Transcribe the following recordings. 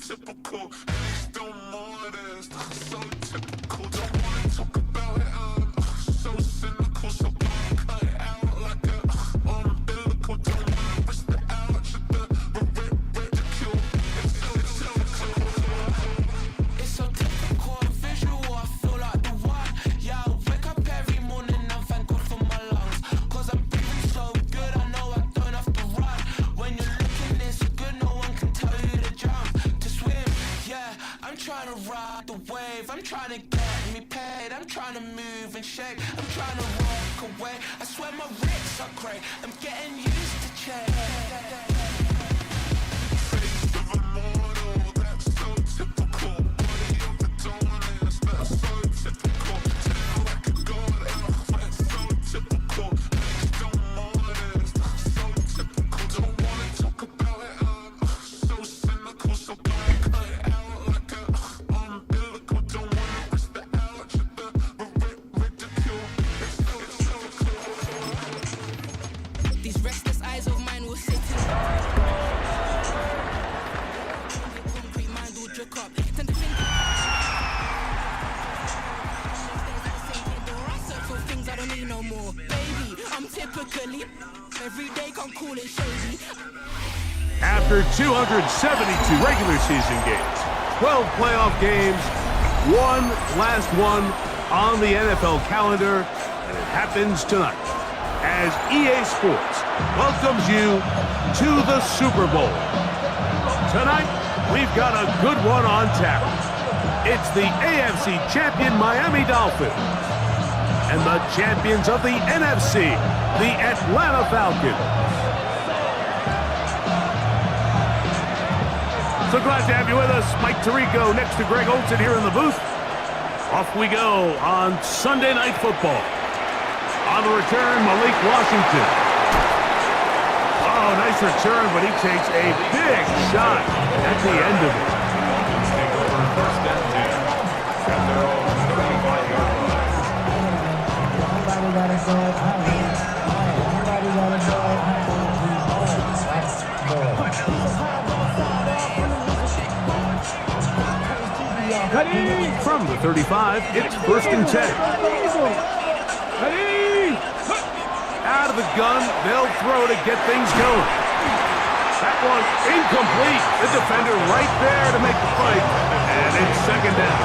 typical. Don't modest, so typical. Don't wanna talk about it. So cynical, so cut it out like a umbilical. Don't wanna risk the ouch of the ridicule. It's so typical, visual. I feel like the one. Yeah, I wake up every morning. I'm thankful for my lungs, 'cause I'm breathing so good. I know I don't have to run. When you're looking this good, no one can tell you to jump, to swim. Yeah, I'm trying to ride the wave. I'm trying to get me paid. I'm trying to move and shake. I'm trying to walk away. I swear my wrists are great. I'm getting used to change. These restless eyes of mine will sit in concrete, mind will jerk up. Tend to think I search for things I don't need no more. Baby, I'm typically every day can't call it shady. After 272 regular season games, 12 playoff games, one last one on the NFL calendar, and it happens tonight as EA Sports welcomes you to the Super Bowl. Tonight, we've got a good one on tap. It's the AFC champion Miami Dolphins and the champions of the NFC, the Atlanta Falcons. So glad to have you with us. Mike Tirico next to Greg Olsen here in the booth. Off we go on Sunday Night Football. On the return, Malik Washington. Oh, nice return, but he takes a big shot at the end of it. From the 35, it's 1st and 10. Out of the gun, they'll throw to get things going. That one incomplete. The defender right there to make the fight. And it's 2nd down.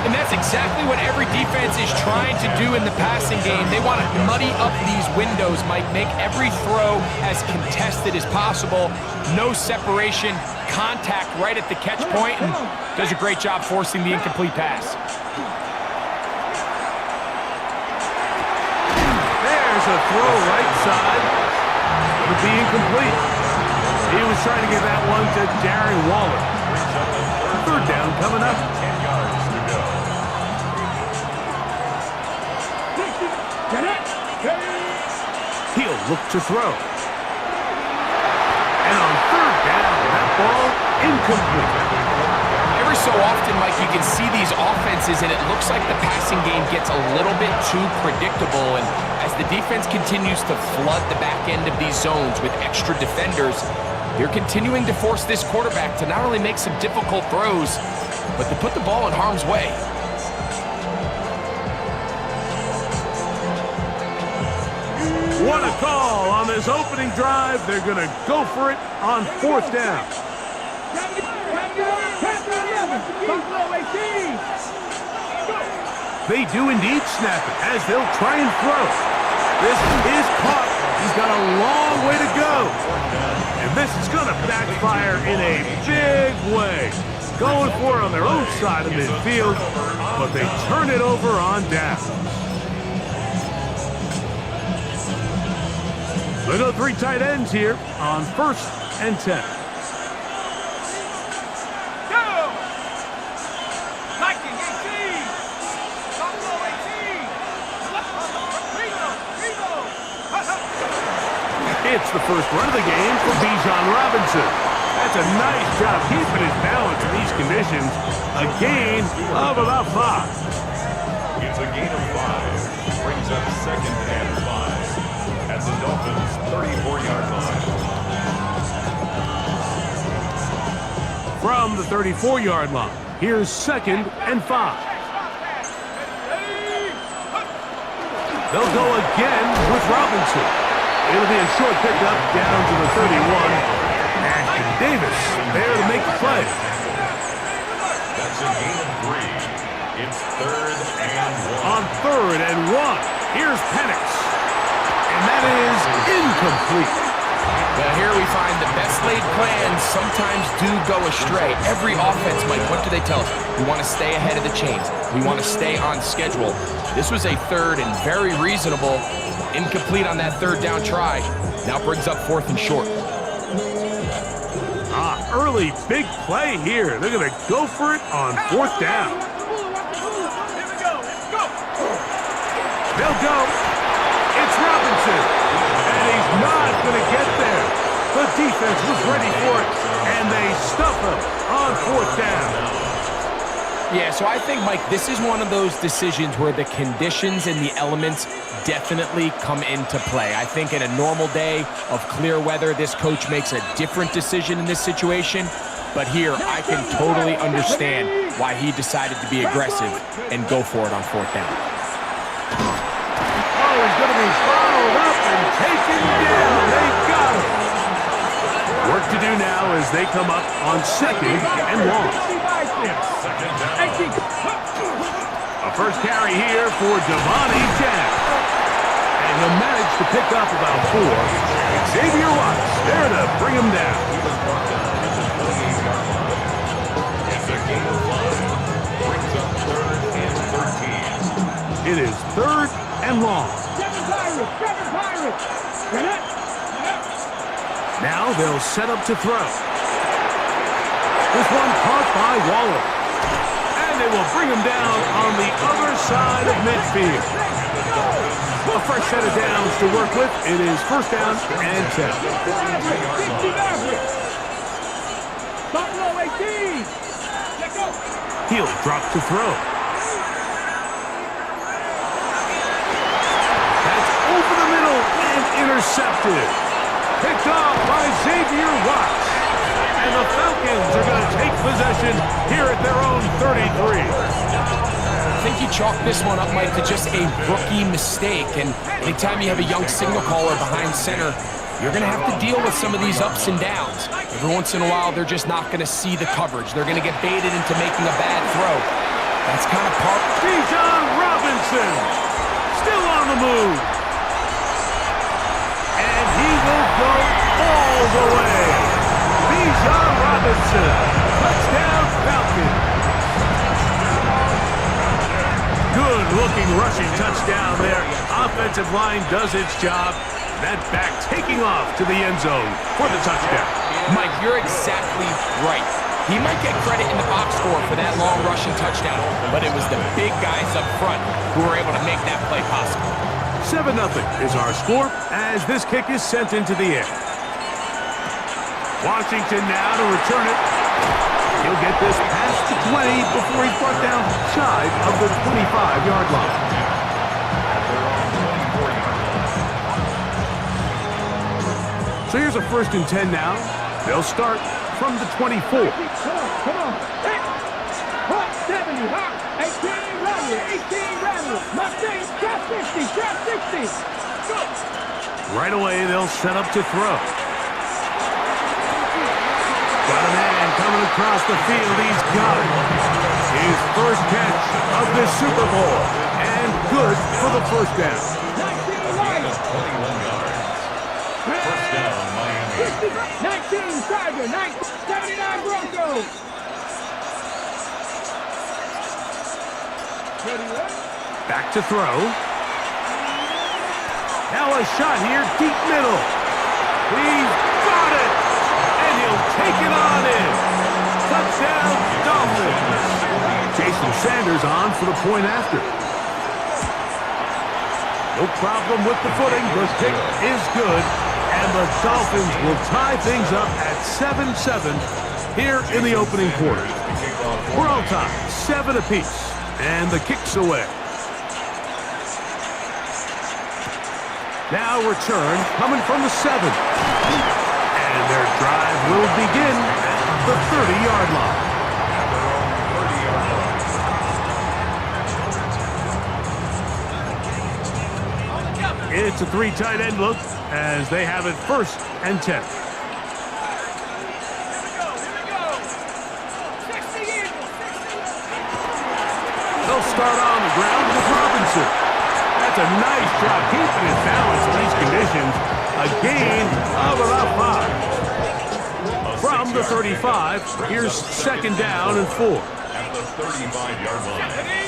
And that's exactly what every defense is trying to do in the passing game. They want to muddy up these windows, Mike. Make every throw as contested as possible. No separation, contact right at the catch point, and does a great job forcing the incomplete pass. There's a throw right side. It'll be incomplete. He was trying to get that one to Darren Waller. 3rd down coming up. 10 yards to go. He'll look to throw. And on 3rd down, that ball incomplete. Every so often, Mike, you can see these offenses, and it looks like the passing game gets a little bit too predictable. And as the defense continues to flood the back end of these zones with extra defenders, they're continuing to force this quarterback to not only make some difficult throws, but to put the ball in harm's way. What a call on this opening drive. They're going to go for it on 4th down. They do indeed snap it as they'll try and throw. This is caught. He's got a long way to go. And this is going to backfire in a big way. Going for it on their own side of midfield, but they turn it over on down. They go 3 tight ends here on 1st and 10. It's the first run of the game for Bijan Robinson. That's a nice job keeping his balance in these conditions. A gain of about 5. It's a gain of 5. Brings up 2nd and 5 at the Dolphins' 34-yard line. from the 34-yard line. Here's 2nd and 5. They'll go again with Robinson. It'll be a short pickup down to the 31. And Davis there to make the play. That's a gain of 3. It's 3rd and 1. On 3rd and 1, here's Penix. And that is incomplete. Well, here we find the best laid plans sometimes do go astray. Every offense, Mike, what do they tell us? We want to stay ahead of the chains. We want to stay on schedule. This was a 3rd and very reasonable. Incomplete on that 3rd down try. Now brings up 4th and short. Early big play here. They're going to go for it on 4th down. They'll go. It's Robinson. And he's not going to get there. The defense was ready for it, and they stuff him on 4th down. Yeah, so I think, Mike, this is one of those decisions where the conditions and the elements definitely come into play. I think in a normal day of clear weather, this coach makes a different decision in this situation. But here, I can totally understand why he decided to be aggressive and go for it on 4th down. Oh, he's going to be followed up and taken down. They got him. Work to do now as they come up on 2nd and 1. A first carry here for Devontae Jack. And he'll manage to pick up about 4. Xavier Watts there to bring him down. It's a gain of 5. Brings up 3rd and 13. It is 3rd and long. Now they'll set up to throw. This one caught by Waller. And they will bring him down on the other side of midfield. A fresh set of downs to work with. It is 1st down and 10. He'll drop to throw. That's over the middle and intercepted. Picked off by Xavier Watts. And the Falcons are going to take possession here at their own 33. I think you chalk this one up, Mike, to just a rookie mistake. And anytime you have a young signal caller behind center, you're going to have to deal with some of these ups and downs. Every once in a while, they're just not going to see the coverage. They're going to get baited into making a bad throw. That's kind of part. Bijan Robinson still on the move. And he will go all the way. Bijan Robinson, touchdown Falcons. Good-looking rushing touchdown there. Offensive line does its job. That back taking off to the end zone for the touchdown. Mike, you're exactly right. He might get credit in the box score for that long rushing touchdown, but it was the big guys up front who were able to make that play possible. 7-0 is our score as this kick is sent into the air. Washington now to return it. He'll get this past the 20 before he's brought down shy of the 25-yard line. So here's a 1st and 10 now. They'll start from the 24. Come on. 70, 18 rally, 18 rally. Mustang, trap 60, trap 60. Go. Right away, they'll set up to throw. Got a man coming across the field. He's got it. His first catch of this Super Bowl. And good for the 1st down. 21 yards. 1st down, Miami. 19 Tiger, 79 Broncos. Back to throw. Now a shot here, deep middle. He's got it. And he'll take it on in. Touchdown, Dolphins. Jason Sanders on for the point after. No problem with the footing. The kick is good. And the Dolphins will tie things up at 7-7 here in the opening quarter. We're all tied, 7 apiece. And the kick's away. Now return coming from the 7. And their drive will begin at the 30-yard line. At their own 30-yard line. It's a 3 tight end look as they have it 1st and 10. They'll start on the ground with Robinson. That's a nice job keeping his balance in these conditions. A gain of about 5. From the 35, here's 2nd down and 4. At the 35-yard line.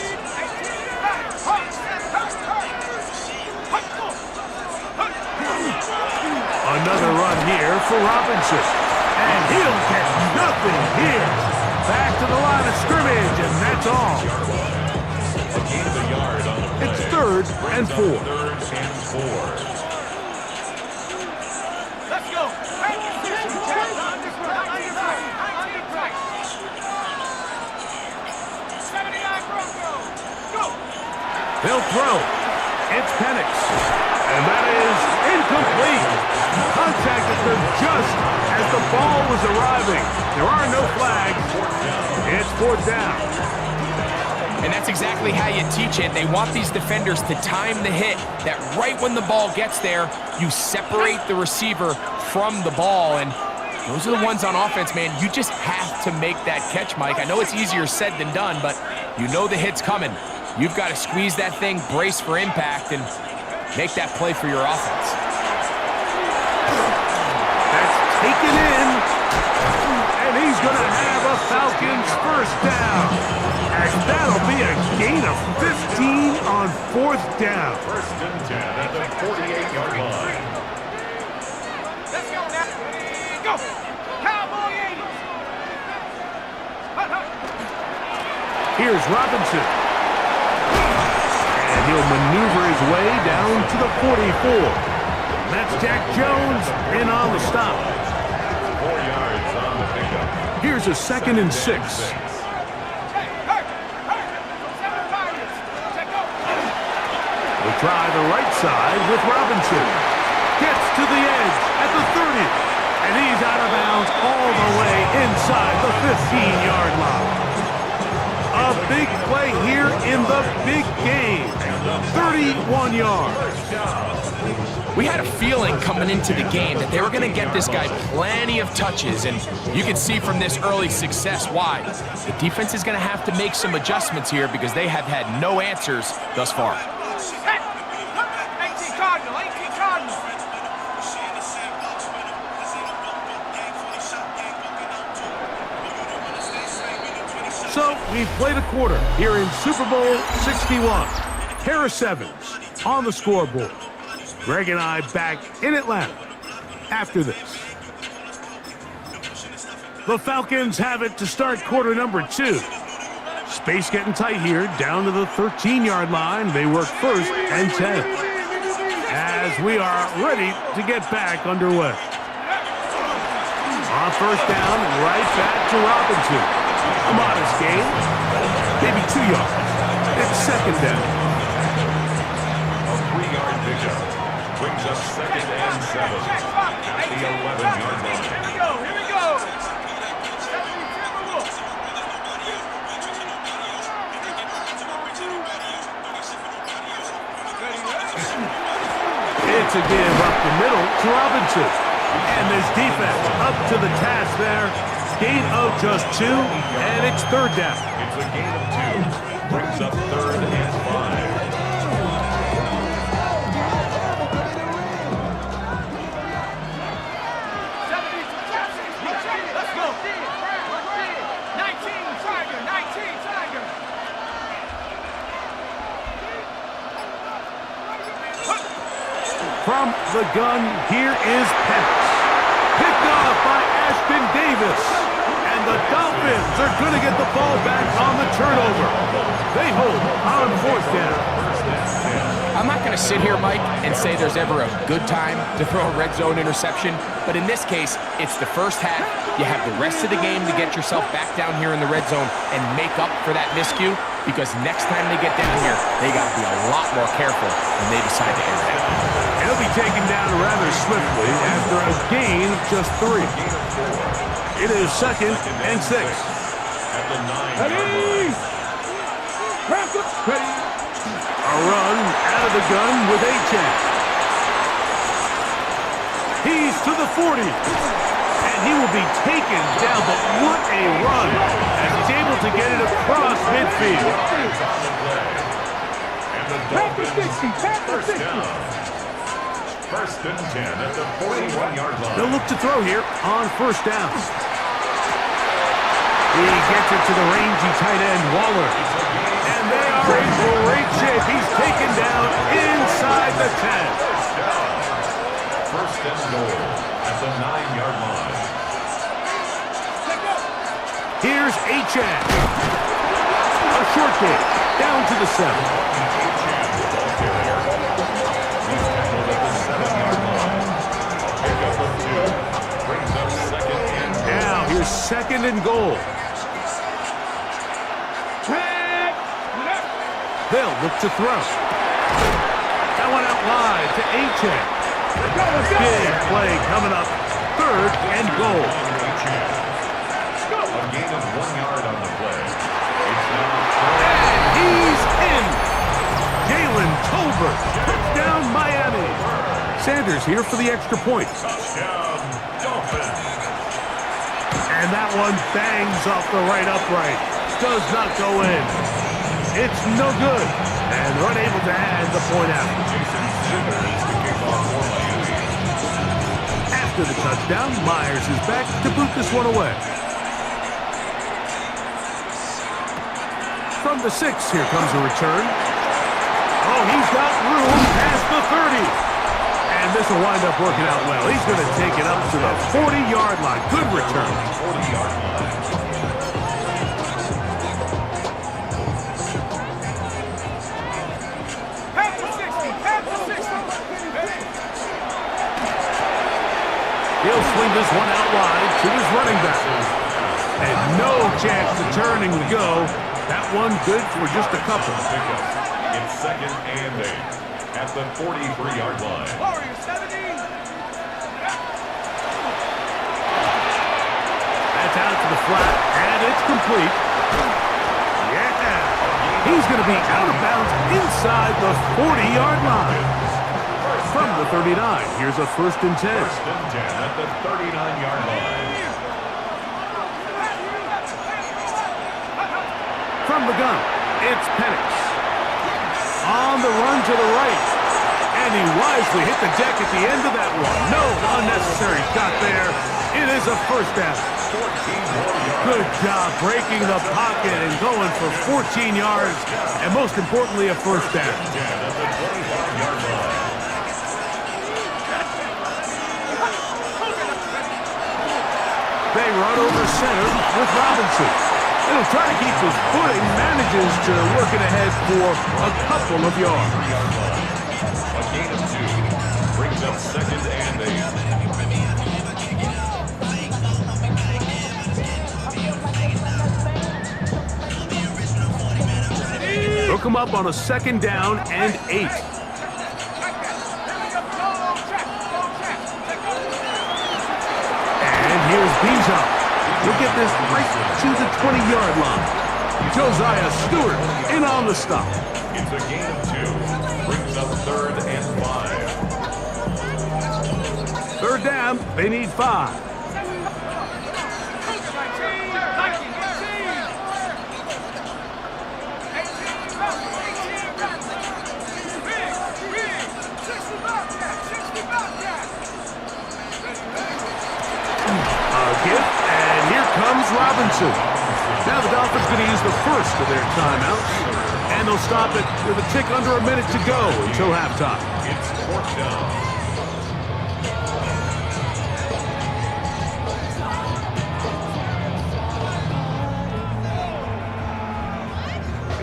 Another run here for Robinson. And he'll get nothing here. Back to the line of scrimmage, and that's all. A gain of a yard on the play. It's 3rd and 4. 3rd and 4. Let's go. They'll throw. It's Penix. And that is incomplete. Contact occurred just as the ball was arriving. There are no flags. It's 4th down. And that's exactly how you teach it. They want these defenders to time the hit, that right when the ball gets there, you separate the receiver from the ball. And those are the ones on offense, man. You just have to make that catch, Mike. I know it's easier said than done, but you know the hit's coming. You've got to squeeze that thing, brace for impact, and make that play for your offense. That's taken in. And he's going to have a Falcons 1st down. And that'll be a gain of 15 on 4th down. 1st and 10 at the 48-yard line. Let's go now. Go. Cowboy Eagles. Here's Robinson. And he'll maneuver his way down to the 44. That's Jack Jones in on the stop. 4 yards on the pickup. Here's a 2nd and 6. We'll try the right side with Robinson. Gets to the edge at the 30. And he's out of bounds all the way inside the 15-yard line. A big play here in the big game. 31 yards. We had a feeling coming into the game that they were going to get this guy plenty of touches, and you can see from this early success why. The defense is going to have to make some adjustments here because they have had no answers thus far. 18 Cardinal, 18 Cardinal. So we've played a quarter here in Super Bowl 61. Harris Evans on the scoreboard. Greg and I back in Atlanta after this. The Falcons have it to start quarter number 2. Space getting tight here, down to the 13-yard line. They work 1st and 10. As we are ready to get back underway. On 1st down, right back to Robinson. A modest gain, maybe 2 yards. It's 2nd down. A 3-yard pickup brings us 2nd and 7 at the 11-yard line. Here we go, here we go. It's a give up the middle to Robinson. And this defense up to the task there. Gain of just 2, and it's 3rd down. It's a gain of 2. Brings up 3rd and 5. Let's go. 19 Tiger, 19 Tiger. From the gun, here is Penix. Picked off by Ashton Davis. And the Dolphins are going to get the ball back on the turnover. They hold on 4th down. I I'm not going to sit here, Mike, and say there's ever a good time to throw a red zone interception, but in this case, it's the first half. You have the rest of the game to get yourself back down here in the red zone and make up for that miscue, because next time they get down here, they got to be a lot more careful when they decide to air it out. And he'll be taken down rather swiftly after a gain of just 3. It is 2nd and 6. At the 9-yard Ready? line. Ready? A run out of the gun with Achan. He's to the 40. And he will be taken down, but what a run as he's able to get it across midfield. And the Back to 60. Dolphins Back to first 60. down. 1st and 10 at the 41-yard line. They'll look to throw here on 1st down. He gets it to the rangy tight end, Waller. And they are in great shape. He's taken down inside the 10. First and goal at the 9-yard line. Here's Achan. A short kick down to the 7. Now here's 2nd and goal. They'll look to throw. That one out wide to Achan. Big play coming up. 3rd and goal. A gain of 1 yard on the play. And he's in. Jalen Tolbert. Touchdown Miami. Sanders here for the extra point. Touchdown, Dolphins. And that one bangs off the right upright. Does not go in. It's no good. And they're unable to add the point out. Jason Sanders to kick off for Miami. After the touchdown, Myers is back to boot this one away. From the 6, here comes a return. Oh, he's got room past the 30. And this will wind up working out well. He's going to take it up to the 40-yard line. Good return. 40-yard line. He'll swing this one out wide to his running back. And no chance to turn and go. That one good for just a couple. It's 2nd and 8 at the 43-yard line. That's out to the flat, and it's complete. Yeah. He's going to be out of bounds inside the 40-yard line. From the 39, here's a 1st and 10. 1st and 10 at the 39-yard line. From the gun, it's Penix. On the run to the right. And he wisely hit the deck at the end of that one. No unnecessary shot there. It is a 1st down. Good job breaking the pocket and going for 14 yards. And most importantly, a 1st down. They run over center with Robinson. He'll try to keep his footing, manages to work it ahead for a couple of yards. A gain of 2 brings up 2nd and 8. Hook him up on a 2nd down and 8. Here's Bijan. He'll get this right to the 20-yard line. Josiah Stewart in on the stop. It's a gain of 2. Brings up 3rd and 5. 3rd down. They need 5. And here comes Robinson. Now the Dolphins going to use the first of their timeouts. And they'll stop it with a tick under a minute to go until halftime. It's 4th down.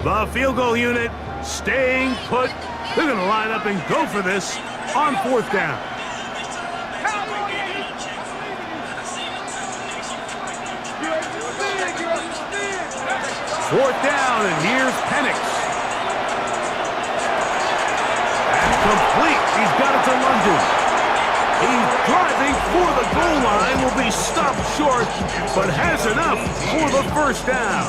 The field goal unit staying put They're going to line up and go for this on 4th down. Fourth down, and here's Penix. That's complete. He's got it to London. He's driving for the goal line, will be stopped short, but has enough for the first down.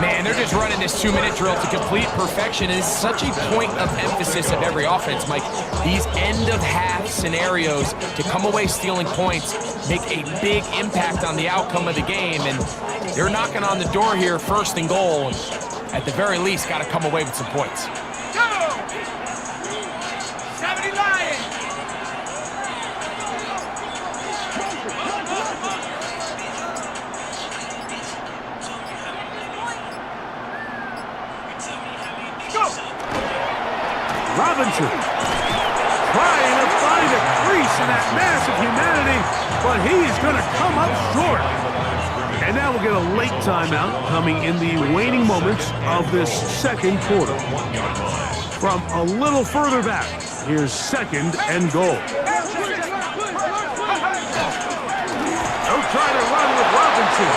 Man, they're just running this 2-minute drill to complete perfection. It is such a point of emphasis of every offense, Mike. These end-of-half scenarios to come away stealing points make a big impact on the outcome of the game, and they're knocking on the door here, 1st and goal, and at the very least, got to come away with some points. Go! 70 Lions! Robinson trying to find a crease in that mass of humanity, but he's going to come up short. And now we'll get a late timeout coming in the waning moments of this 2nd quarter. From a little further back, here's 2nd and goal. They'll try to run with Robinson,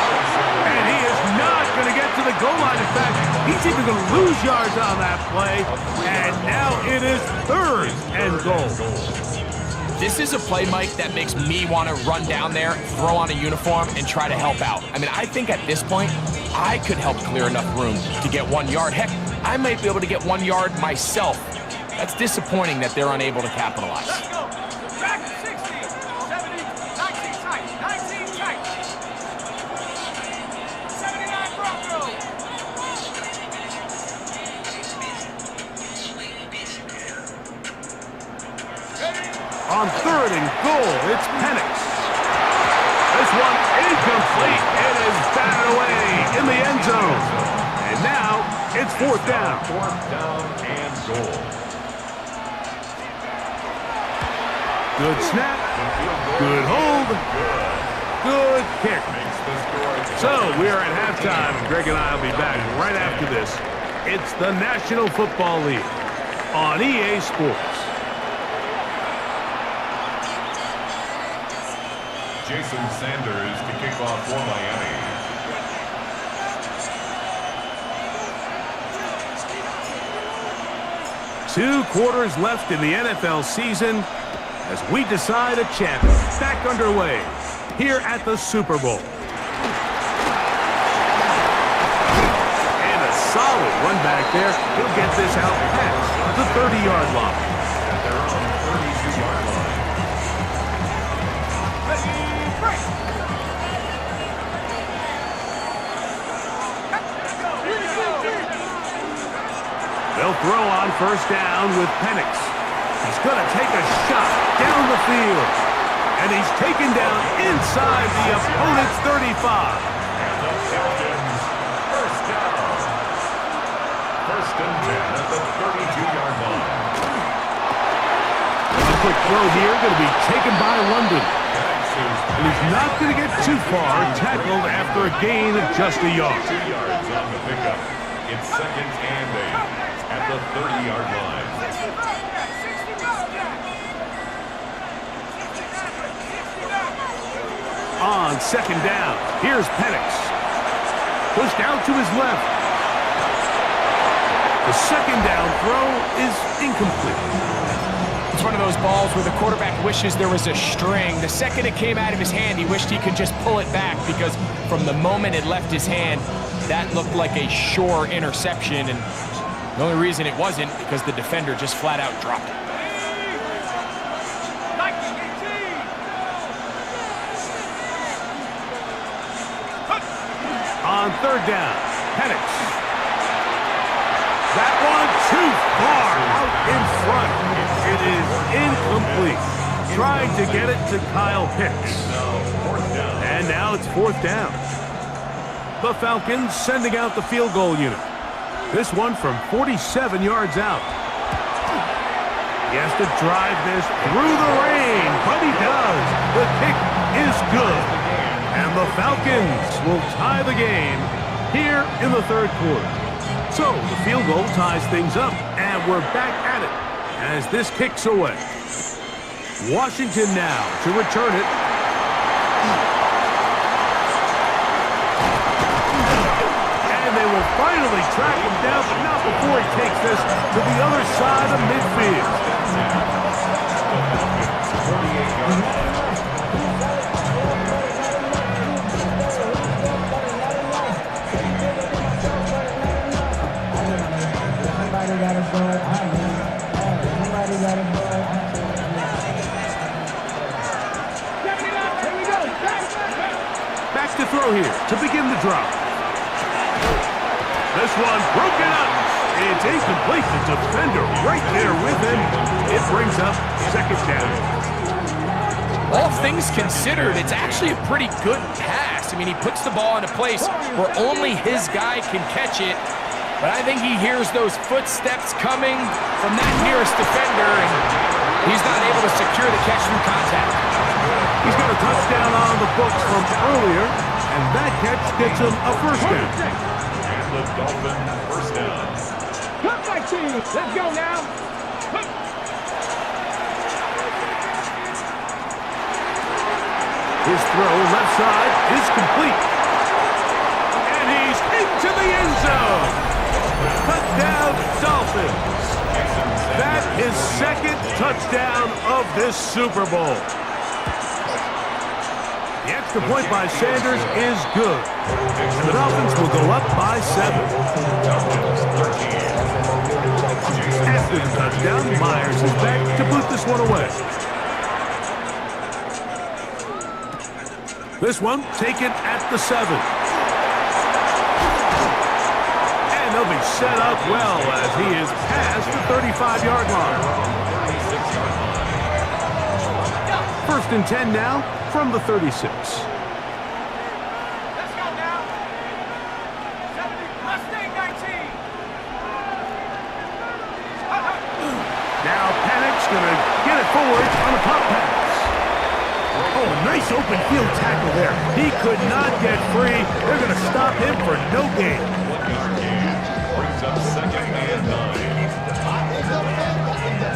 and he is not going to get to the goal line. In fact, he's even going to lose yards on that play, and now it is 3rd and goal. This is a play, Mike, that makes me want to run down there, throw on a uniform, and try to help out. I mean, I think at this point, I could help clear enough room to get 1 yard. Heck, I might be able to get 1 yard myself. That's disappointing that they're unable to capitalize. Let's go! Back to 60, 70, 19 tight, 19 tight. 79 Broncos. On 3rd and goal, it's Penix. This one incomplete. It is batted away in the end zone. And now it's 4th down. 4th down and goal. Good snap. Good hold. Good kick. So we are at halftime. Greg and I will be back right after this. It's the National Football League on EA Sports. Jason Sanders to kick off for Miami. Two quarters left in the NFL season as we decide a champion. Back underway here at the Super Bowl. And a solid run back there. He'll get this out past the 30-yard line. At their own 32-yard line. They'll throw on 1st down with Penix. He's going to take a shot down the field. And he's taken down inside the opponent's 35. And the Falcons, 1st down. 1st and 10 at the 32-yard line. A quick throw here, going to be taken by London. And he's not going to get too far, tackled after a gain of just a yard. 2 yards on the pickup. It's 2nd and 8 at the 30-yard line. On 2nd down, here's Penix. Pushed out to his left. The 2nd down throw is incomplete. It's one of those balls where the quarterback wishes there was a string. The second it came out of his hand, he wished he could just pull it back because from the moment it left his hand, that looked like a sure interception. And the only reason it wasn't because the defender just flat out dropped it. On 3rd down, Penix. That one too far out in front. It is incomplete. Trying to get it to Kyle Pitts. And now it's 4th down. The Falcons sending out the field goal unit. This one from 47 yards out. He has to drive this through the rain, but he does. The kick is good. And the Falcons will tie the game here in the 3rd quarter. So the field goal ties things up, and we're back at it as this kicks away. Washington now to return it. And they will finally track him down, but not before he takes this to the other side of midfield. Back to throw here to begin the drive. This one broken up. It's incomplete. The defender right there with him. It brings up second down. All things considered, it's actually a pretty good pass. I mean, he puts the ball in a place where only his guy can catch it. But I think he hears those footsteps coming from that nearest defender, and he's not able to secure the catch through contact. He's got a touchdown on the books from earlier, and that catch gets him a first down. And the Dolphins first down. Come my team. Let's go now. His throw left side is complete. And he's into the end zone. Touchdown, Dolphins. That is second touchdown of this Super Bowl. The extra point by Sanders is good. And the Dolphins will go up by 7. After the touchdown, Myers is back to boot this one away. This one taken at the 7. And they'll be set up well as he is past the 35-yard line. First and 10 now from the 36. Let's go now. 70, Mustang 19. Now Panic's going to get it forward on a pop pass. Oh, a nice open field tackle there. He could not get free. They're going to stop him for no gain. 1-yard gain brings up second and 9.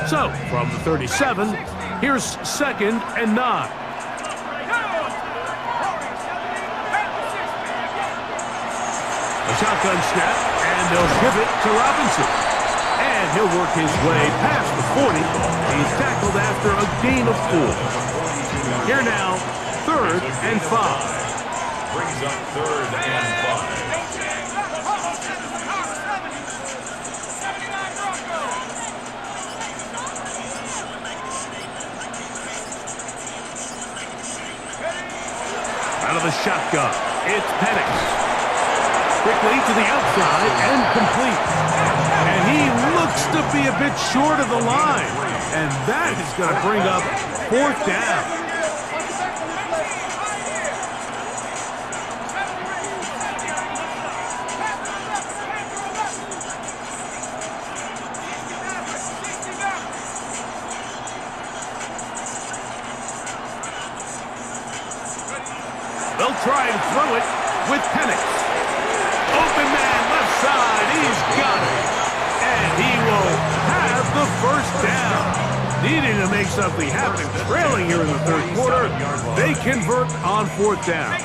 So, from the 37, here's second and 9. A shotgun snap, and they'll give it to Robinson. And he'll work his way past the 40. He's tackled after a gain of 4. Here now, third and 5. Brings up third and 5. Out of the shotgun, it's Penix. Quickly to the outside and complete. And he looks to be a bit short of the line. And that is going to bring up fourth down. They'll try and throw it with Penix. Open man left side. He's got it. And he will have the first down. Needing to make something happen. Trailing here in the third quarter. They convert on fourth down.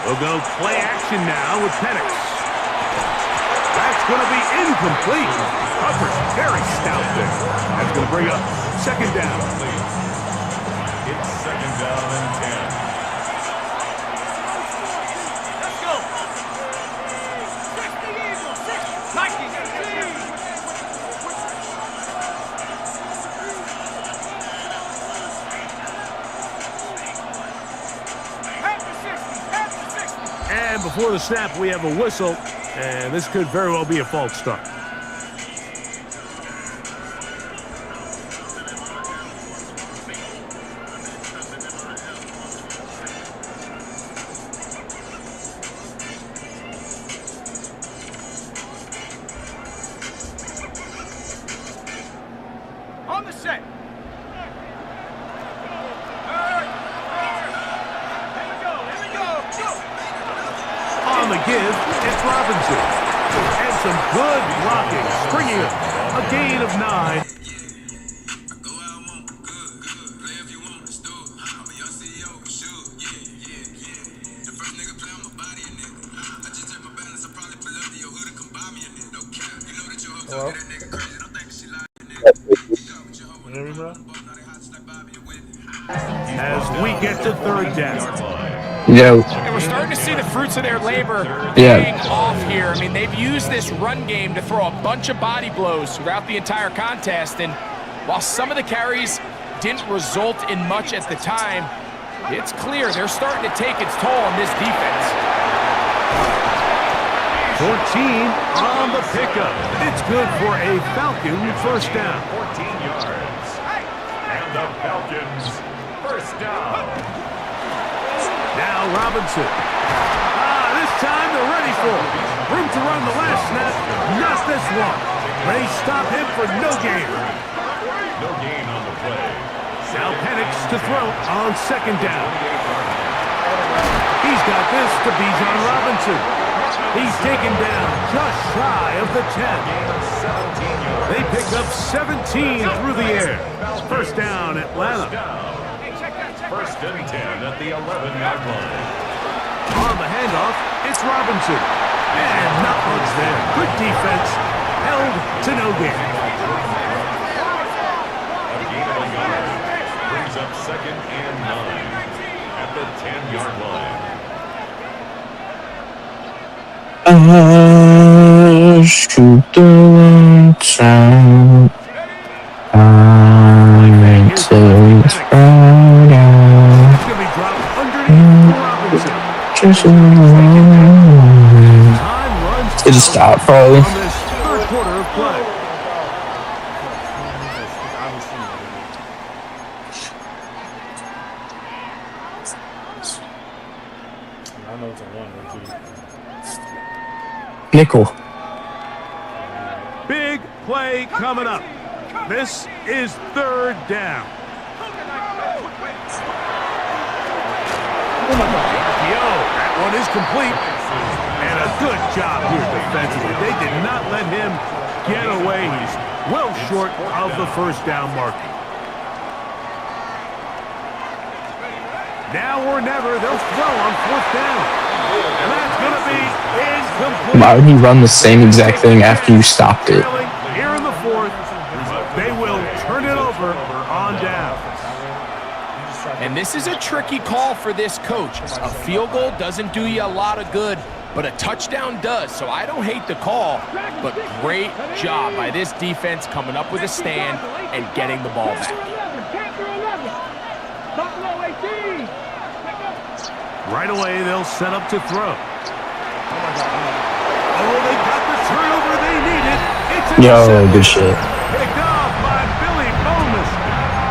We'll go play action now with Penix. That's going to be incomplete. Coverage very stout there. That's going to bring up second down. It's second down and 10. Let's go. 60 Eagles. 60. And before the snap, we have a whistle, and this could very well be a false start. On the give, it's Robinson. And some good blocking, stringing him. A gain of 9. Hello? As we get to third down. Yo. And we're starting to see the fruits of their labor Yeah. paying off here. I mean, they've used this run game to throw a bunch of body blows throughout the entire contest. And while some of the carries didn't result in much at the time, it's clear they're starting to take its toll on this defense. 14 on the pickup. It's good for a Falcon first down. 14 yards. And the Falcons first down. Now Robinson. This time they're ready for it. Room to run the last snap. Not this one. They stop him for no gain. No gain on the play. Now Penix to throw on second down. He's got this to Bijan Robinson. He's taken down just shy of the 10. They pick up 17 through the air. First down, Atlanta. First and 10 at the 11-yard line. On the handoff, it's Robinson. And not much there. Good defense. Held to no gain. A gain of a yard. Brings up second and 9 at the 10-yard line. Shoot the lights out. I'm till it's right out. It's going to be dropped underneath Robinson. Just Time runs It'll stop probably. on this third quarter of play. I know it's a 1 or 2. Nickel. Big play coming up. This is third down. RPO. That one is complete. And a good job here defensively. They did not let him get away. He's well short of the first down marker. Now or never, they'll throw on fourth down. And that's going to be incomplete. Why would he run the same exact thing after you stopped it? Here in the fourth, they will turn it over on down. And this is a tricky call for this coach. A field goal doesn't do you a lot of good, but a touchdown does. So I don't hate the call, but great job by this defense coming up with a stand and getting the ball back. Right away, they'll set up to throw. Oh, they got the turnover they needed. It's Yo, good shit. picked off by Billy Bomas.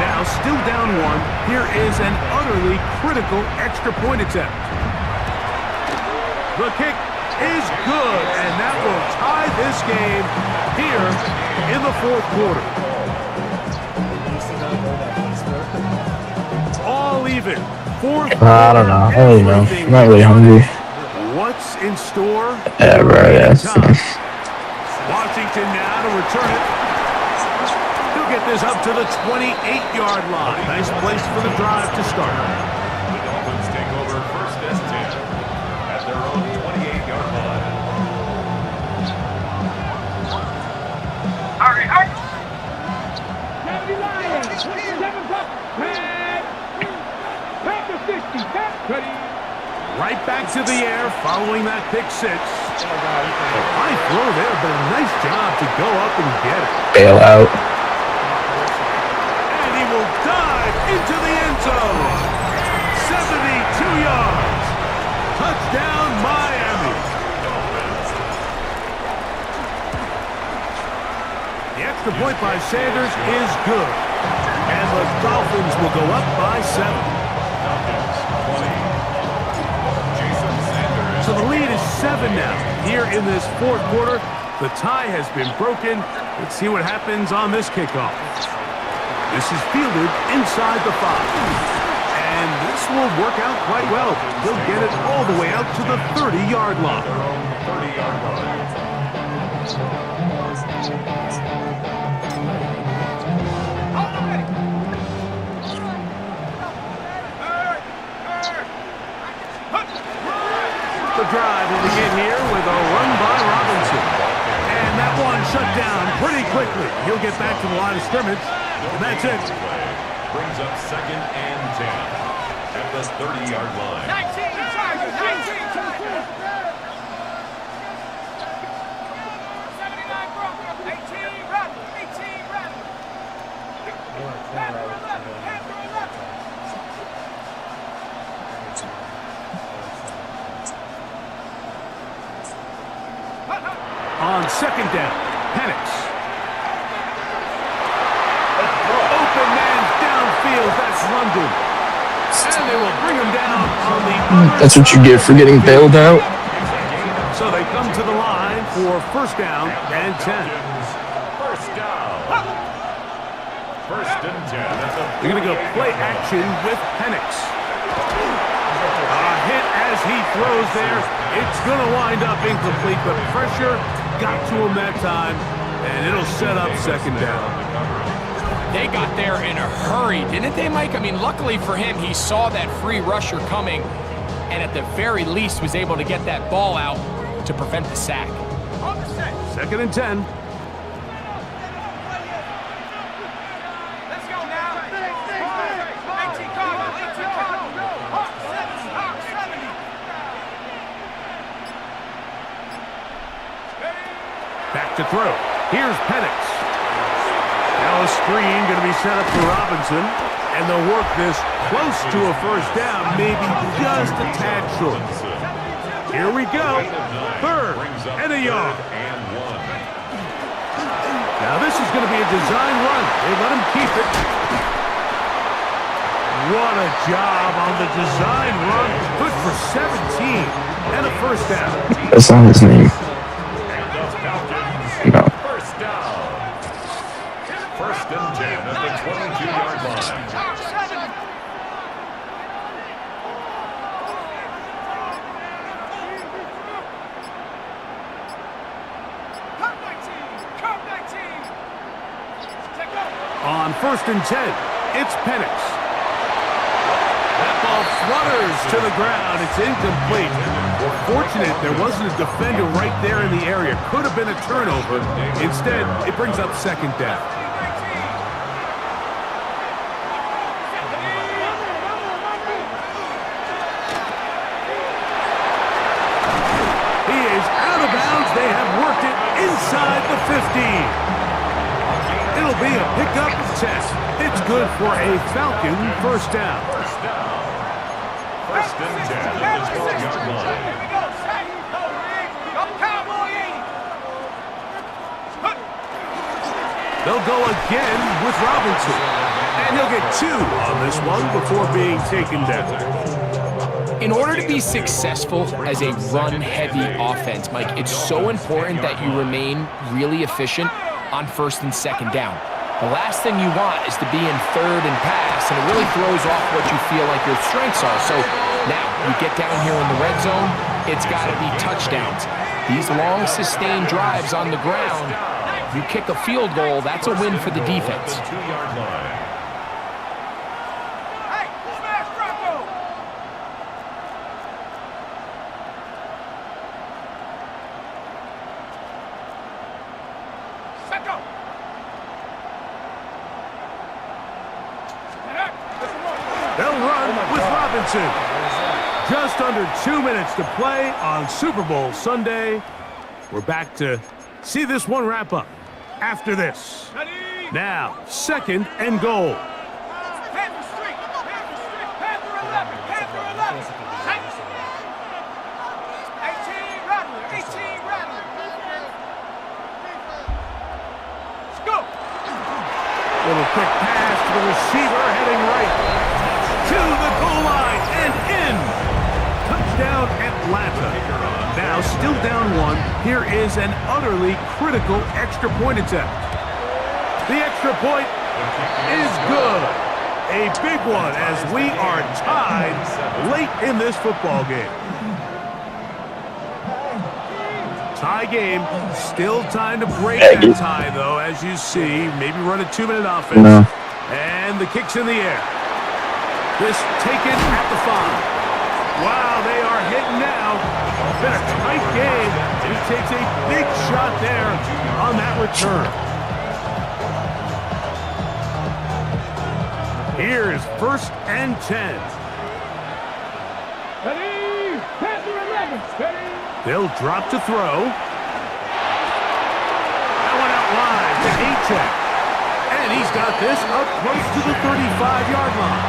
Now, still down 1. Here is an utterly critical extra point attempt. The kick is good, and that will tie this game here in the fourth quarter. All even. Fourth I don't know. I don't know. I'm not really hungry. What's in store? Yeah, bro, yeah. Washington now to return it. He'll get this up to the 28-yard line. Nice place for the drive to start. The Dolphins take over first and 10 at their own 28-yard line. Right back to the air following that pick six. High throw there, but a nice job to go up and get it. Bail out. And he will dive into the end zone. 72 yards. Touchdown, Miami. The extra point by Sanders is good. And the Dolphins will go up by 7. So the lead is 7 now. Here in this fourth quarter, the tie has been broken. Let's see what happens on this kickoff. This is fielded inside the 5. And this This will work out quite well. He'll get it all the way out to the 30-yard line. 30-yard line. The drive will begin here with a run by Robinson. And that one shut down pretty quickly. He'll get back to the line of scrimmage, and that's it. Brings up 2nd and 10 at the 30-yard line. 19, Tiger, 19, Tiger. 79 broken, 18, rattle, 18, rattle. Panther 11, Panther 11. On 2nd down, Penix. Open man downfield, that's London. And they will bring him down on the... That's what you get for getting bailed out. So they come to the line for 1st down and 10. First down. 1st and 10 at the... They're going to go play action with Penix. A hit as he throws there. It's going to wind up incomplete, but pressure got to him that time, and it'll set up 2nd down. They got there in a hurry, didn't they, Mike? I mean, luckily for him, he saw that free rusher coming, and at the very least was able to get that ball out to prevent the sack. 2nd and 10. Let's go now. 18 Cardinal, 18 Cardinal. Hawk 70. Back to throw. Here's Penix. Now a screen going to be set up for Robinson, and they'll work this close to a 1st down, maybe just a tad short. Here we go. 3rd and a yard. Now this is going to be a design run. They let him keep it. What a job on the design run. Good for 17 and a 1st down. That's not his name. No. First down. 1st and 10 at the 22-yard line. On 1st and 10, it's Penix. That ball flutters to the ground. It's incomplete. Well, fortunate there wasn't a defender right there in the area. Could have been a turnover. Instead, it brings up 2nd down. He is out of bounds. They have worked it inside the 15. It'll be a pickup of 10. It's good for a Falcon 1st down. 1st and 10 at the 12-yard line. They'll go again with Robinson. And he'll get 2 on this one before being taken down. In order to be successful as a run-heavy offense, Mike, it's so important that you remain really efficient on 1st and 2nd down. The last thing you want is to be in 3rd and pass, and it really throws off what you feel like your strengths are. So now you get down here in the red zone, it's got to be touchdowns. These long, sustained drives on the ground, you kick a field goal, that's a win for the defense. 2-yard line. They'll run with Robinson. Just under 2 minutes to play on Super Bowl Sunday. We're back to see this one wrap up after this. Now, 2nd and goal. Panther Street, Panther 11, Panther 11. 18 Rattler, 18 Rattler. Let's go. Little quick pass to the receiver heading right to the goal line and in. Touchdown Atlanta. Now still down 1. Here is an utterly critical extra point attempt. The extra point is good. A big one as we are tied late in this football game. Tie game. Still time to break that tie, though, as you see. Maybe run a 2-minute offense. No. And the kick's in the air. This taken at the 5. Wow, they are hitting now. Been a tight game. He takes a big shot there on that return. Here is 1st and 10. Ready? Pass to 11. Ready? They'll drop to throw. That one out wide to A-Tech. And he's got this up close to the 35-yard line.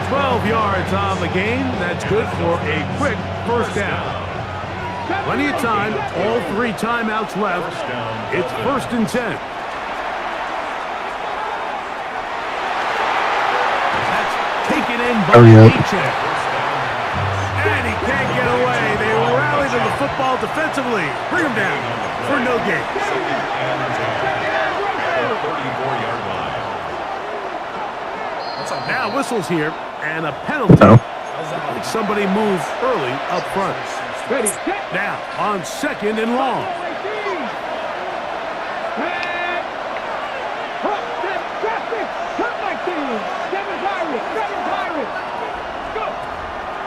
12 yards on the game. That's good for a quick first down. Plenty of time. All 3 timeouts left. It's 1st and 10. That's taken in by A-Tech. And he can't get away. They rally to the football defensively. Bring him down for no gain. 34-yard line. Now whistles here and a penalty. Like somebody moved early up front. Ready? Now on 2nd and long.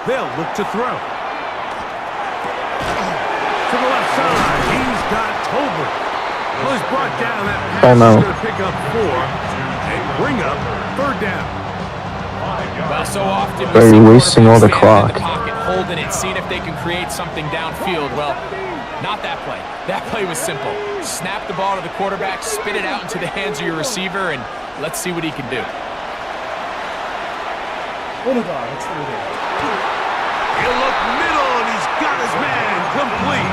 They'll look to throw. To the left side, he's got Tolbert. Well, he's brought down. That pass is going to pick up 4 and bring up 3rd down. Well, so often we They're see wasting all the quarterbacks stand in clock. the pocket, holding it, seeing if they can create something downfield. Well, not that play. That play was simple. Snap the ball to the quarterback, spit it out into the hands of your receiver, and let's see what he can do. Oh my God, it's through there. He'll look middle, and he's got his man complete.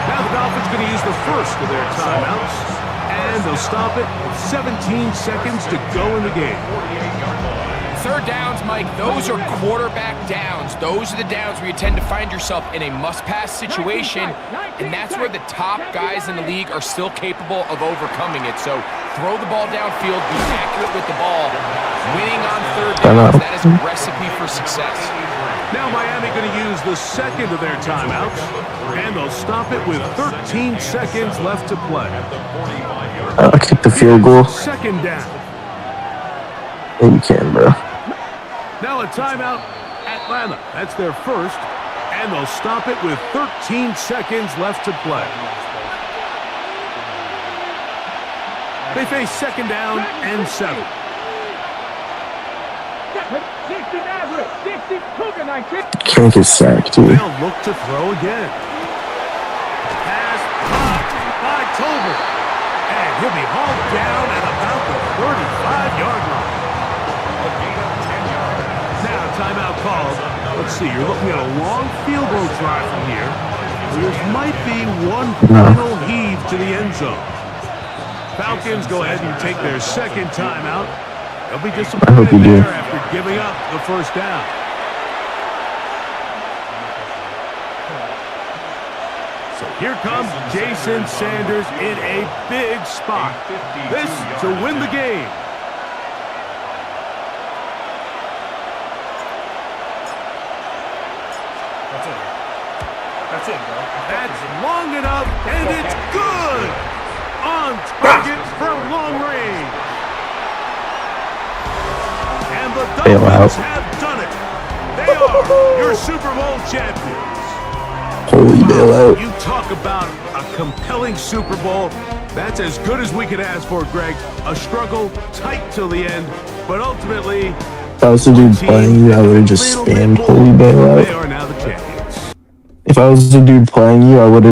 Now the Dolphins going to use the first of their timeouts, and they'll stop it with 17 seconds to go in the game. 3rd downs, Mike, those are quarterback downs. Those are the downs where you tend to find yourself in a must-pass situation, and that's where the top guys in the league are still capable of overcoming it. So throw the ball downfield, be accurate with the ball. Winning on 3rd downs, that is a recipe for success. Now Miami going to use the 2nd of their timeouts, and they'll stop it with 13 seconds left to play. I'll kick the field goal. 2nd down. Yeah, you can, bro. Now a timeout, Atlanta. That's their first, and they'll stop it with 13 seconds left to play. They face 2nd down and 7. Can't get sacked, dude. They'll look to throw again. Pass blocked by Tolbert, and he'll be hauled down at about the 35-yard line. Now timeout called. Let's see, you're looking at a long field goal drive from here. There might be one final heave to the end zone. Falcons go ahead and take their 2nd timeout. They'll be disappointed there after giving up the 1st down. So here comes Jason Sanders in a big spot. This to win the game. That's it, bro. That's long enough, and it's good! On target from long range. And the Dolphins have done it. They are your Super Bowl champions. Holy bailout. You talk about a compelling Super Bowl. That's as good as we could ask for, Greg. A struggle, tight till the end, but ultimately... If I was the dude playing you, I would have just spammed holy bailout. They are now the champions. If I was the dude playing you, I would have